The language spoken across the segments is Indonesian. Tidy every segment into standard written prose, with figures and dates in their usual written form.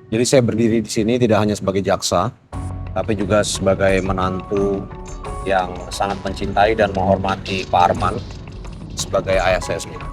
Jadi saya berdiri di sini tidak hanya sebagai jaksa, tapi juga sebagai menantu yang sangat mencintai dan menghormati Pak Arman sebagai ayah saya sendiri.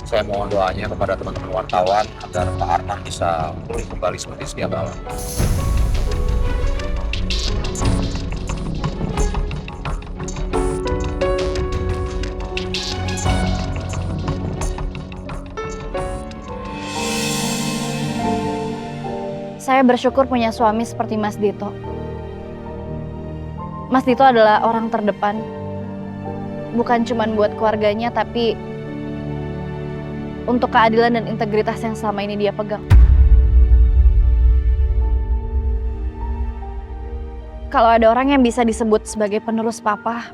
Saya mohon doanya kepada teman-teman wartawan agar Pak Arman bisa pulih kembali seperti sedia kala. Saya bersyukur punya suami seperti Mas Dito. Mas Dito adalah orang terdepan. Bukan cuma buat keluarganya, tapi untuk keadilan dan integritas yang selama ini dia pegang. Kalau ada orang yang bisa disebut sebagai penerus papa,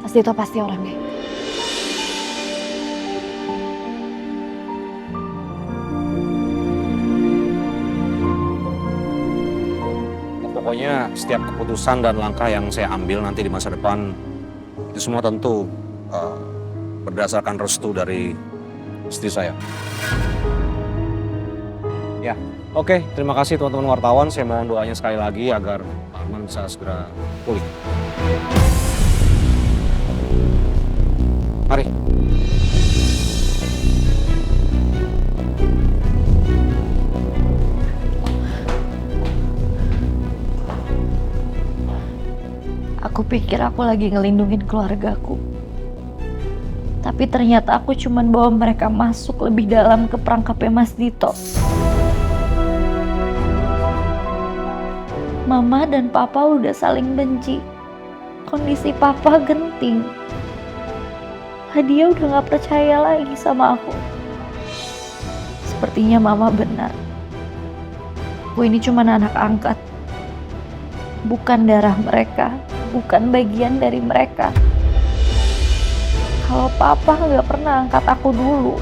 Mas Dito pasti orangnya. Pokoknya setiap keputusan dan langkah yang saya ambil nanti di masa depan itu semua tentu berdasarkan restu dari istri saya. Ya, oke. Terima kasih teman-teman wartawan. Saya mohon doanya sekali lagi agar Pak Arman bisa segera pulih. Mari. Aku pikir aku lagi ngelindungin keluargaku. Tapi ternyata aku cuman bawa mereka masuk lebih dalam ke perangkapnya Mas Dito. Mama dan Papa udah saling benci. Kondisi Papa genting. Dia udah gak percaya lagi sama aku. Sepertinya Mama benar. Aku ini cuma anak angkat. Bukan darah mereka. Bukan bagian dari mereka. Kalau Papa nggak pernah angkat aku dulu,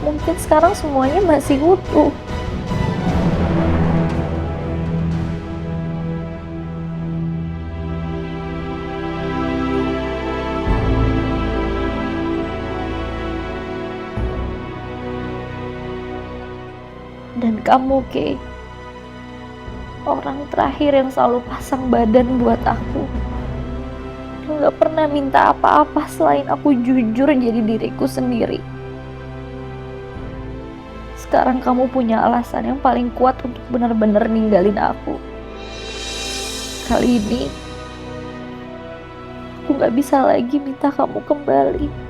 mungkin sekarang semuanya masih utuh. Dan kamu, Kay, orang terakhir yang selalu pasang badan buat aku. Gak pernah minta apa-apa selain aku jujur jadi diriku sendiri. Sekarang kamu punya alasan yang paling kuat untuk benar-benar ninggalin aku. Kali ini, aku gak bisa lagi minta kamu kembali.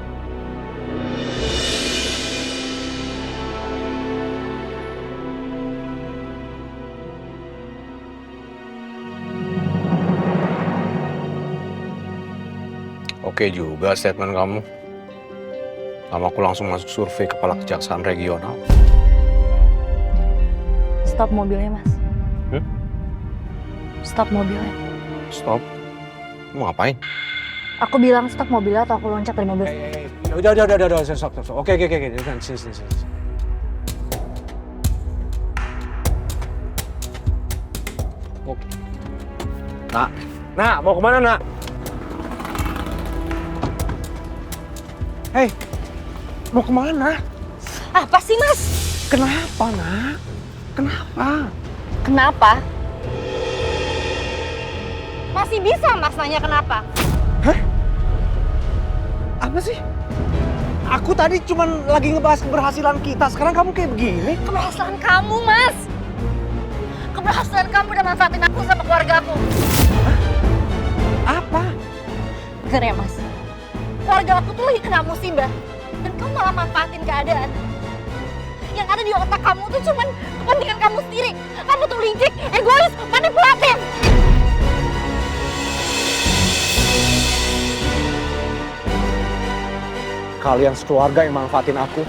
Oke juga statement kamu. Lama aku langsung masuk survei kepala kejaksaan regional. Stop mobilnya, Mas. Stop mobilnya. Stop. Mau ngapain? Aku bilang stop mobilnya atau aku loncat dari mobil. Udah, stop. Oke, sini. Oke. Nak, mau kemana, Nak? Hei, mau kemana? Apa sih, Mas? Kenapa, Nak? Kenapa? Kenapa? Masih bisa Mas nanya kenapa? Hah? Apa sih? Aku tadi cuman lagi ngebahas keberhasilan kita, sekarang kamu kayak begini? Keberhasilan kamu, Mas. Keberhasilan kamu udah manfaatin aku sama keluarga aku. Apa? Dengar ya, Mas. Keluarga aku tuh lagi kena musibah. Dan kamu malah manfaatin keadaan. Yang ada di otak kamu tuh cuman kepentingan kamu sendiri. Kamu tuh licik, egois, manipulatif. Kalian sekeluarga yang manfaatin aku.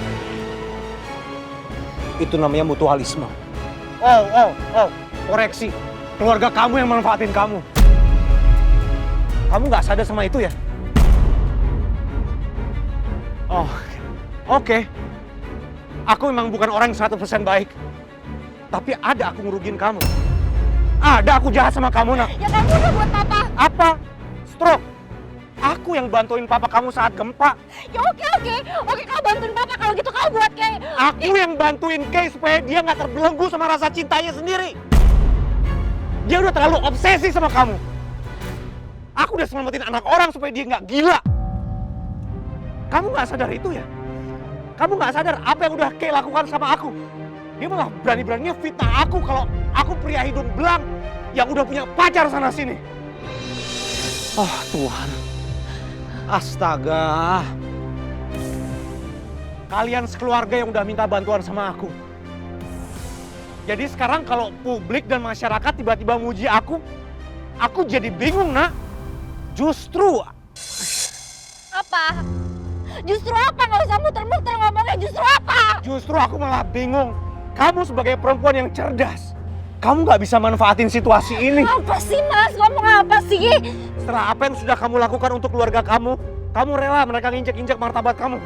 Itu namanya mutualisme. Oh. Koreksi. Keluarga kamu yang manfaatin kamu. Kamu nggak sadar sama itu ya? Oh, oke. Aku memang bukan orang yang 100% baik. Tapi ada aku ngerugin kamu. Ada aku jahat sama kamu, Nak. Ya kamu udah buat papa. Apa? Stroke. Aku yang bantuin papa kamu saat gempa. Ya oke, kamu bantuin papa. Kalau gitu kamu buat Kay. Aku yang bantuin Kay supaya dia nggak terbelenggu sama rasa cintanya sendiri. Dia udah terlalu obsesi sama kamu. Aku udah selamatin anak orang supaya dia nggak gila. Kamu nggak sadar itu ya? Kamu nggak sadar apa yang udah Kay lakukan sama aku? Dia malah berani-beraninya fitnah aku kalau aku pria hidung belang yang udah punya pacar sana sini. Oh Tuhan. Astaga. Kalian sekeluarga yang udah minta bantuan sama aku. Jadi sekarang kalau publik dan masyarakat tiba-tiba muji aku jadi bingung, Nak. Justru Apa? Justru apa? Nggak usah muter-muter ngomongnya, justru apa? Justru aku malah bingung. Kamu sebagai perempuan yang cerdas, kamu nggak bisa manfaatin situasi ini. Apa sih Mas? Ngomong apa sih? Setelah apa yang sudah kamu lakukan untuk keluarga kamu rela mereka nginjek-injek martabat kamu.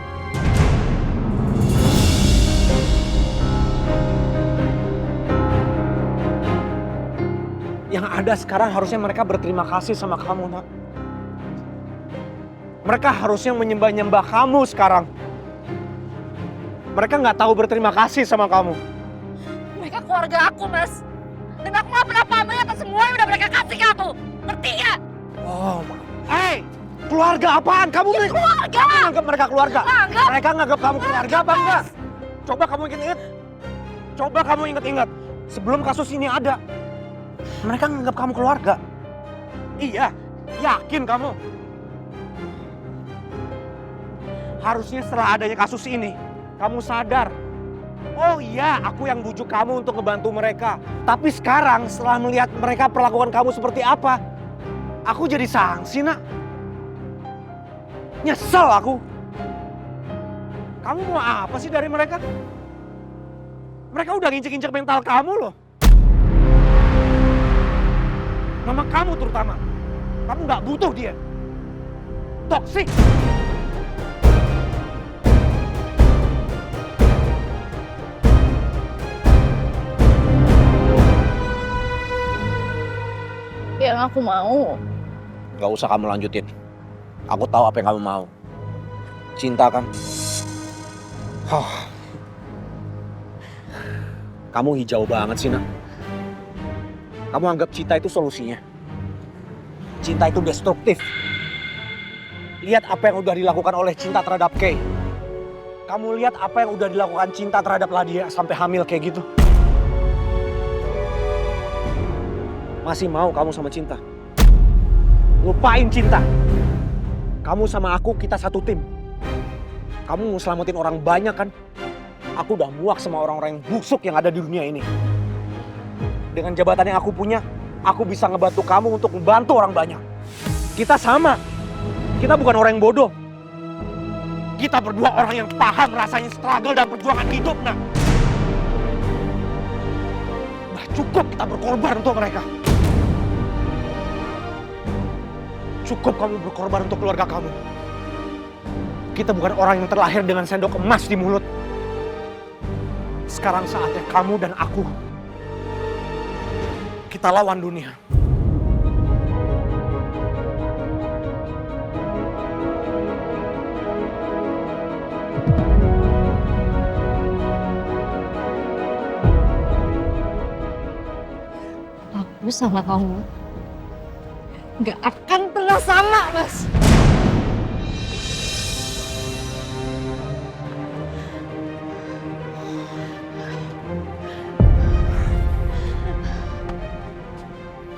Yang ada sekarang harusnya mereka berterima kasih sama kamu, Nak. Mereka harusnya menyembah-nyembah kamu sekarang. Mereka nggak tahu berterima kasih sama kamu. Mereka keluarga aku, Mas. Dan aku nggak pernah pamrih atas semua yang udah mereka kasih ke aku. Ngerti nggak? Oh, hey, keluarga apaan? Kamu Keluarga! nganggap mereka keluarga? Nganggap. Mereka nganggap kamu keluarga apa enggak? Coba kamu ingat-ingat. Coba kamu ingat-ingat. Sebelum kasus ini ada, mereka nganggap kamu keluarga. Iya, yakin kamu? Harusnya setelah adanya kasus ini, kamu sadar. Oh iya, aku yang bujuk kamu untuk ngebantu mereka. Tapi sekarang setelah melihat mereka perlakuan kamu seperti apa, aku jadi sanksi, Nak. Nyesel aku. Kamu mau apa sih dari mereka? Mereka udah nginjek-injek mental kamu loh. Mama kamu terutama. Kamu nggak butuh dia. Toksik. Yang aku mau. Gak usah kamu lanjutin. Aku tahu apa yang kamu mau. Cinta kan? Kamu hijau banget sih, Nak. Kamu anggap cinta itu solusinya. Cinta itu destruktif. Lihat apa yang udah dilakukan oleh cinta terhadap Kay. Kamu lihat apa yang udah dilakukan cinta terhadap Ladia sampai hamil kayak gitu. Masih mau kamu sama cinta? Lupain cinta. Kamu sama aku, kita satu tim. Kamu mau selamatin orang banyak kan? Aku udah muak sama orang-orang yang busuk yang ada di dunia ini. Dengan jabatan yang aku punya, aku bisa ngebantu kamu untuk membantu orang banyak. Kita sama. Kita bukan orang yang bodoh. Kita berdua orang yang paham rasanya struggle dan perjuangan hidup, Nak. Udah cukup kita berkorban untuk mereka. Cukup kamu berkorban untuk keluarga kamu. Kita bukan orang yang terlahir dengan sendok emas di mulut. Sekarang saatnya kamu dan aku. Kita lawan dunia. Aku sama kamu nggak akan pernah sama, Mas.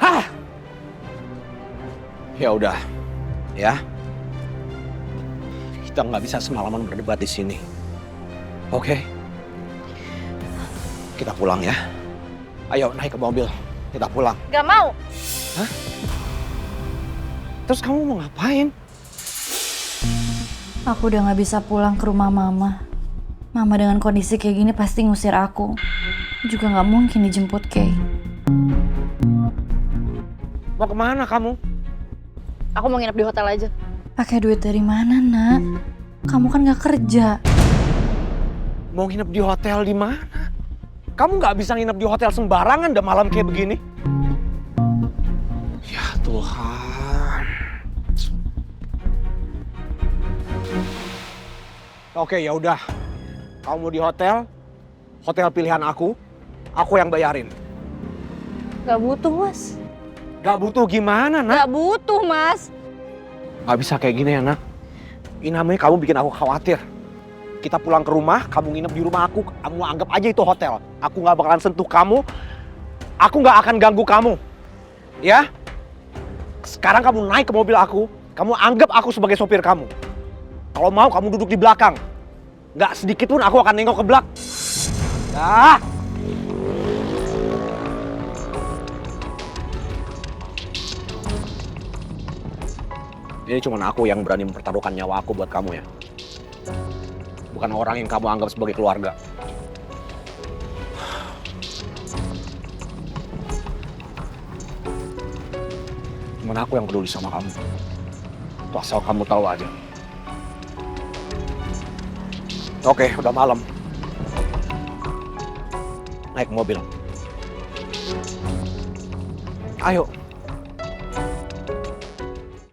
Hah? Ya udah, ya. Kita nggak bisa semalaman berdebat di sini. Oke? Kita pulang ya. Ayo naik ke mobil, kita pulang. Gak mau. Hah? Terus kamu mau ngapain? Aku udah gak bisa pulang ke rumah mama. Mama dengan kondisi kayak gini pasti ngusir aku. Juga gak mungkin dijemput Kay. Mau kemana kamu? Aku mau nginep di hotel aja. Pakai duit dari mana, Nak? Kamu kan gak kerja. Mau nginep di hotel di mana? Kamu nggak bisa nginep di hotel sembarangan udah malam kayak begini. Ya Tuhan. Oke, ya udah. Kamu mau di hotel pilihan aku yang bayarin. Gak butuh, Mas. Gak butuh gimana, nak? Gak butuh, Mas. Gak bisa kayak gini ya, nak. Ini namanya kamu bikin aku khawatir. Kita pulang ke rumah, kamu nginep di rumah aku, kamu anggap aja itu hotel. Aku gak bakalan sentuh kamu, aku gak akan ganggu kamu. Ya? Sekarang kamu naik ke mobil aku, kamu anggap aku sebagai sopir kamu. Kalau mau kamu duduk di belakang. Gak sedikit pun aku akan nengok ke belakang. Ah! Ini cuma aku yang berani mempertaruhkan nyawa aku buat kamu ya. Bukan orang yang kamu anggap sebagai keluarga. Cuman aku yang peduli sama kamu. Tuh asal kamu tahu aja. Oke, udah malam. Naik mobil. Ayo.